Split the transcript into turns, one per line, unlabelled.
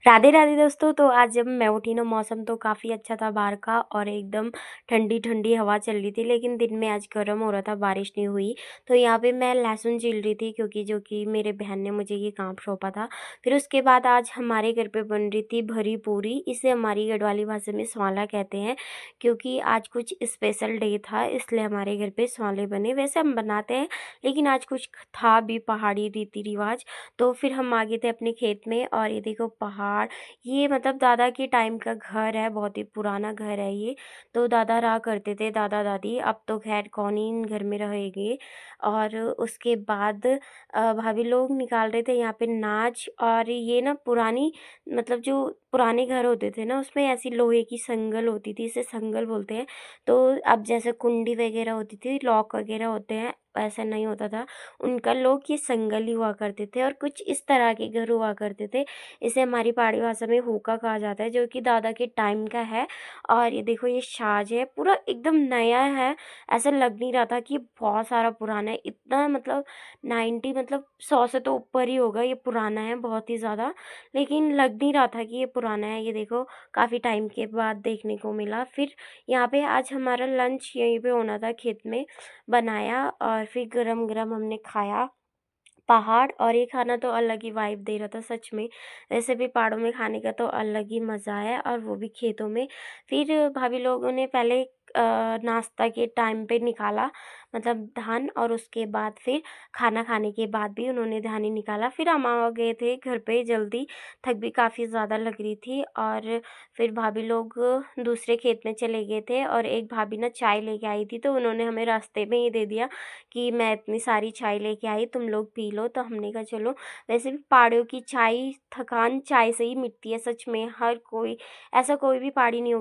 राधे राधे दोस्तों। तो आज जब मैं उठी ना, मौसम तो काफ़ी अच्छा था बाहर का और एकदम ठंडी ठंडी हवा चल रही थी, लेकिन दिन में आज गर्म हो रहा था, बारिश नहीं हुई। तो यहाँ पे मैं लहसुन छील रही थी, क्योंकि जो कि मेरे बहन ने मुझे ये काम सौंपा था। फिर उसके बाद आज हमारे घर पे बन रही थी भरी पूरी। इसे हमारी गढ़वाली भाषा में स्वाला कहते हैं, क्योंकि आज कुछ स्पेशल डे था, इसलिए हमारे घर पे स्वाले बने। वैसे हम बनाते हैं, लेकिन आज कुछ था भी पहाड़ी रीति रिवाज। तो फिर हम आ गए थे अपने खेत में, और ये देखो पहाड़, ये मतलब दादा के टाइम का घर है, बहुत ही पुराना घर है ये। तो दादा रहा करते थे, दादा दादी। अब तो खैर कौन ही इन घर में रहेंगे। और उसके बाद भाभी लोग निकाल रहे थे यहाँ पे नाच। और ये ना पुरानी, मतलब जो पुराने घर होते थे ना, उसमें ऐसी लोहे की संगल होती थी, इसे संगल बोलते हैं। तो अब जैसे कुंडी वगैरह होती थी, लॉक वगैरह होते हैं, ऐसा नहीं होता था उनका। लोग ये संगल ही हुआ करते थे, और कुछ इस तरह के घर हुआ करते थे। इसे हमारी पहाड़ी भाषा में होका कहा जाता है, जो कि दादा के टाइम का है। और ये देखो, ये साज है, पूरा एकदम नया है। ऐसा लग नहीं रहा था कि बहुत सारा पुराना है, इतना मतलब 90, मतलब 100 से तो ऊपर ही होगा, ये पुराना है बहुत ही ज़्यादा। लेकिन लग नहीं रहा था कि ये पुराना है। ये देखो, काफ़ी टाइम के बाद देखने को मिला। फिर यहाँ पे आज हमारा लंच यहीं पे होना था, खेत में बनाया, और फिर गरम गरम हमने खाया। पहाड़ और ये खाना तो अलग ही वाइब दे रहा था सच में। वैसे भी पहाड़ों में खाने का तो अलग ही मज़ा है, और वो भी खेतों में। फिर भाभी लोगों ने पहले नाश्ता के टाइम पे निकाला, मतलब धान, और उसके बाद फिर खाना खाने के बाद भी उन्होंने धान ही निकाला। फिर हम आ गए थे घर पे जल्दी, थक भी काफ़ी ज़्यादा लग रही थी। और फिर भाभी लोग दूसरे खेत में चले गए थे, और एक भाभी ना चाय लेके आई थी, तो उन्होंने हमें रास्ते में ही दे दिया कि मैं इतनी सारी चाय लेके आई, तुम लोग पी लो। तो हमने कहा चलो। वैसे भी पहाड़ियों की चाय, थकान चाय से ही मिटती है सच में। हर कोई, ऐसा कोई भी पहाड़ी नहीं होगा